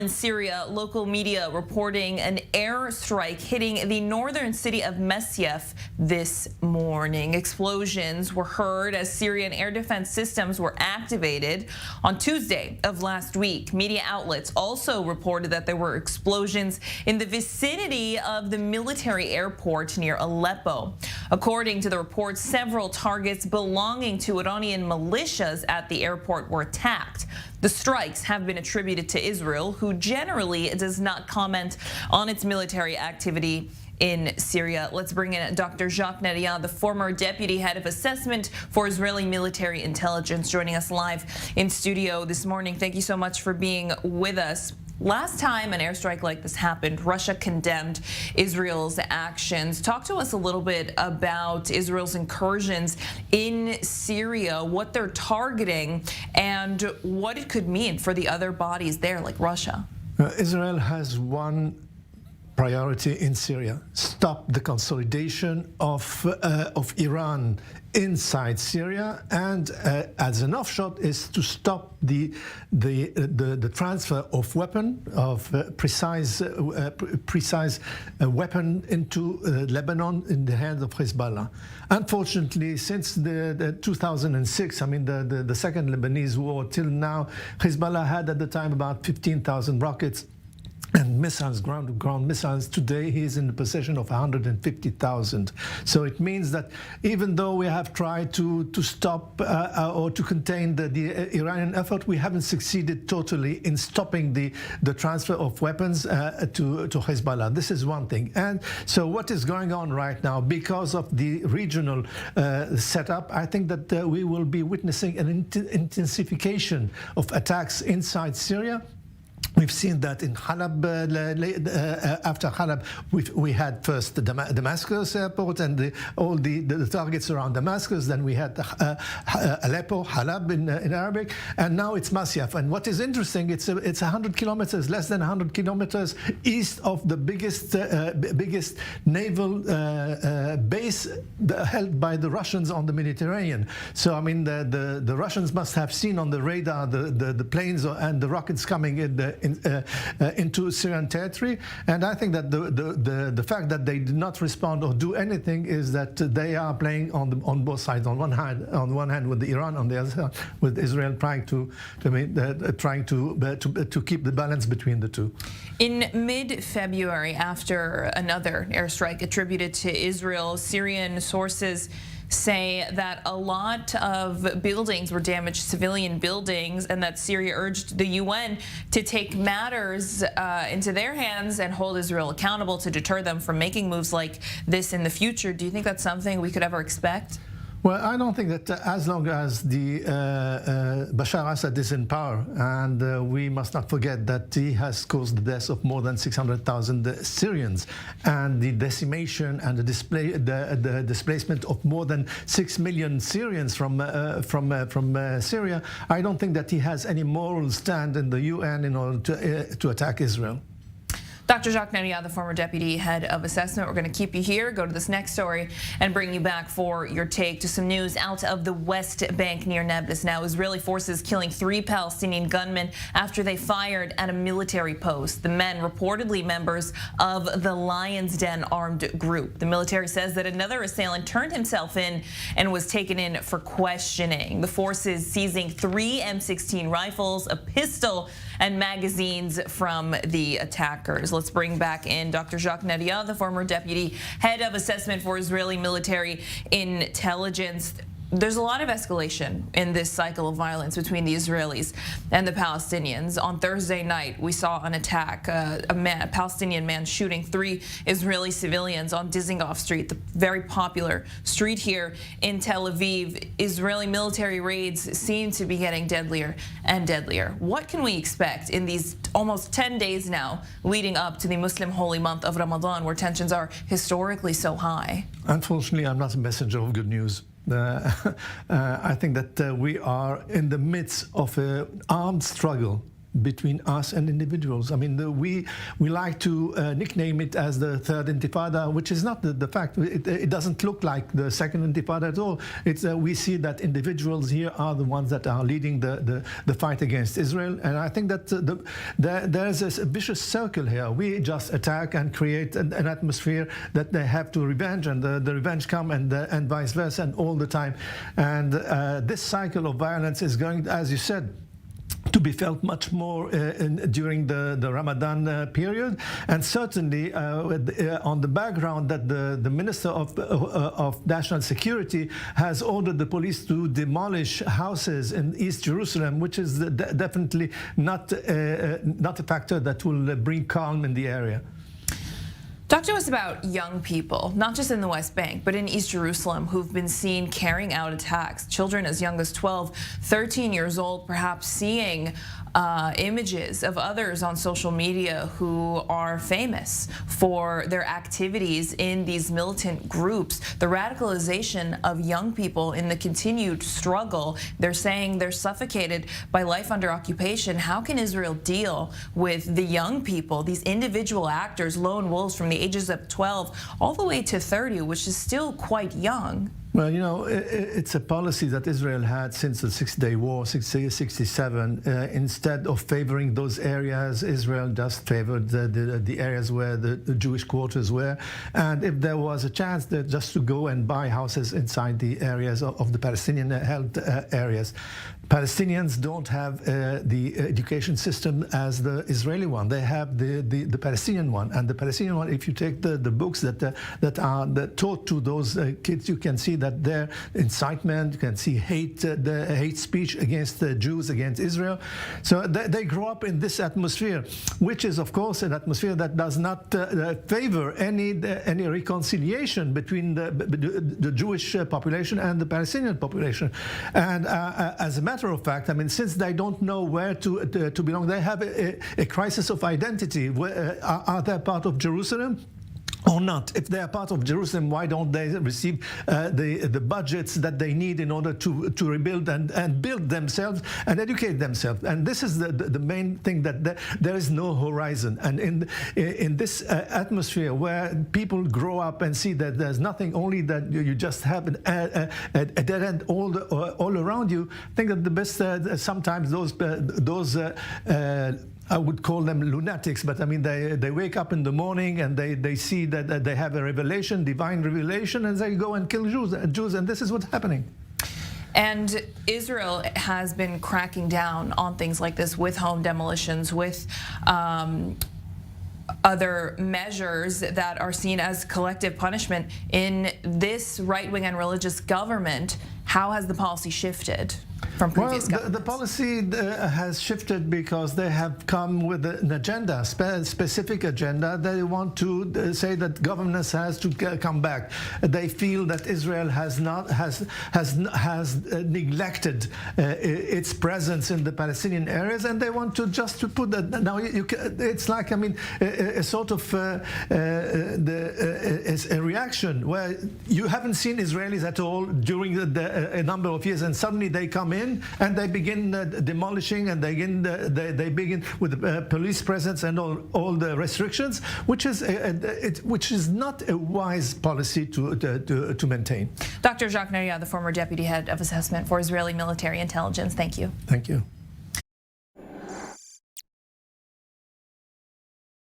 In Syria, local media reporting an airstrike hitting the northern city of Mesyef this morning. Explosions were heard as Syrian air defense systems were activated on Tuesday of last week. Media outlets also reported that there were explosions in the vicinity of the military airport near Aleppo. According to the reports, several targets belonging to Iranian militias at the airport were attacked. The strikes have been attributed to Israel, who generally does not comment on its military activity in Syria. Let's bring in Dr. Jacques Neriah, the former deputy head of assessment for Israeli military intelligence, joining us live in studio this morning. Thank you so much for being with us. Last time an airstrike like this happened, Russia condemned Israel's actions. Talk to us a little bit about Israel's incursions in Syria, what they're targeting, and what it could mean for the other bodies there, like Russia. Israel has one priority in Syria: stop the consolidation of Iran inside Syria, and as an offshot is to stop the transfer of precise weapon into Lebanon in the hands of Hezbollah. Unfortunately, since the 2006, I mean the second Lebanese war till now, Hezbollah had at the time about 15,000 rockets and missiles, ground missiles. Today he is in the possession of 150,000. So it means that even though we have tried to stop or to contain the Iranian effort, we haven't succeeded totally in stopping the transfer of weapons to Hezbollah. This is one thing. And so what is going on right now, because of the regional setup, I think that we will be witnessing an intensification of attacks inside Syria. We've seen that in Halab. After Halab, we had first the Damascus airport and all the targets around Damascus. Then we had Aleppo, Halab in Arabic, and now it's Masyaf. And what is interesting, it's 100 kilometers, less than 100 kilometers east of the biggest naval base held by the Russians on the Mediterranean. So I mean, the Russians must have seen on the radar the planes and the rockets coming into Syrian territory, and I think that the fact that they did not respond or do anything is that they are playing on both sides. On one hand with Iran, on the other side with Israel, trying to keep the balance between the two. In mid-February, after another airstrike attributed to Israel, Syrian sources say that a lot of buildings were damaged, civilian buildings, and that Syria urged the UN to take matters into their hands and hold Israel accountable to deter them from making moves like this in the future. Do you think that's something we could ever expect? Well, I don't think that as long as the Bashar Assad is in power, and we must not forget that he has caused the deaths of more than 600,000 Syrians, and the decimation and the displacement of more than 6 million Syrians from Syria. I don't think that he has any moral stand in the UN in order to attack Israel. Dr. Jacques Neriah, the former deputy head of assessment. We're going to keep you here, go to this next story, and bring you back for your take to some news out of the West Bank near Nablus. Now, Israeli forces killing 3 Palestinian gunmen after they fired at a military post. The men reportedly members of the Lion's Den armed group. The military says that another assailant turned himself in and was taken in for questioning. The forces seizing 3 M16 rifles, a pistol, and magazines from the attackers. Let's bring back in Dr. Jacques Neriah, the former deputy head of assessment for Israeli military intelligence. There's a lot of escalation in this cycle of violence between the Israelis and the Palestinians. On Thursday night, we saw an attack, a Palestinian man shooting 3 Israeli civilians on Dizengoff Street, the very popular street here in Tel Aviv. Israeli military raids seem to be getting deadlier and deadlier. What can we expect in these almost 10 days now leading up to the Muslim holy month of Ramadan, where tensions are historically so high? Unfortunately, I'm not a messenger of good news. I think that we are in the midst of an armed struggle between us and individuals. I mean, we like to nickname it as the third intifada, which is not the fact. It doesn't look like the second intifada at all. It's we see that individuals here are the ones that are leading the fight against Israel, and I think that there's a vicious circle here. We just attack and create an atmosphere that they have to revenge, and the revenge come, and vice versa, and all the time. And this cycle of violence is going, as you said, to be felt much more during the Ramadan period, and certainly on the background that the Minister of National Security has ordered the police to demolish houses in East Jerusalem, which is definitely not a factor that will bring calm in the area. Talk to us about young people, not just in the West Bank, but in East Jerusalem, who've been seen carrying out attacks. Children as young as 12, 13 years old, perhaps seeing images of others on social media who are famous for their activities in these militant groups. The radicalization of young people in the continued struggle. They're saying they're suffocated by life under occupation. How can Israel deal with the young people, these individual actors, lone wolves from the ages of 12 all the way to 30, which is still quite young? Well, you know, it's a policy that Israel had since the Six-Day War, 1967. Instead of favoring those areas, Israel just favored the areas where the Jewish quarters were. And if there was a chance just to go and buy houses inside the areas of the Palestinian-held areas. Palestinians don't have the education system as the Israeli one. They have the Palestinian one. And the Palestinian one, if you take the books that are taught to those kids, you can see that their incitement, you can see the hate speech against the Jews, against Israel. So they grow up in this atmosphere, which is, of course, an atmosphere that does not favor any reconciliation between the Jewish population and the Palestinian population. And as a matter of fact, I mean, since they don't know where to belong, they have a crisis of identity. Are they part of Jerusalem or not? If they are part of Jerusalem, why don't they receive the budgets that they need in order to rebuild and build themselves and educate themselves? And this is the main thing, that there is no horizon. And in this atmosphere where people grow up and see that there's nothing, only that you just have a dead end all around you, I think that the best sometimes those I would call them lunatics, but I mean, they wake up in the morning and they see that they have a revelation, divine revelation, and they go and kill Jews, and this is what's happening. And Israel has been cracking down on things like this, with home demolitions, with other measures that are seen as collective punishment. In this right-wing and religious government, how has the policy shifted from previous governments? The policy has shifted because they have come with an agenda, specific agenda. They want to say that governance has to come back. They feel that Israel has neglected its presence in the Palestinian areas, and they want to put that. Now it's like, I mean, a sort of a reaction where you haven't seen Israelis at all during a number of years, and suddenly they come in and they begin demolishing, and they begin with police presence and all the restrictions, which is not a wise policy to maintain. Dr. Jacques Neriah, the former deputy head of assessment for Israeli military intelligence, thank you. Thank you.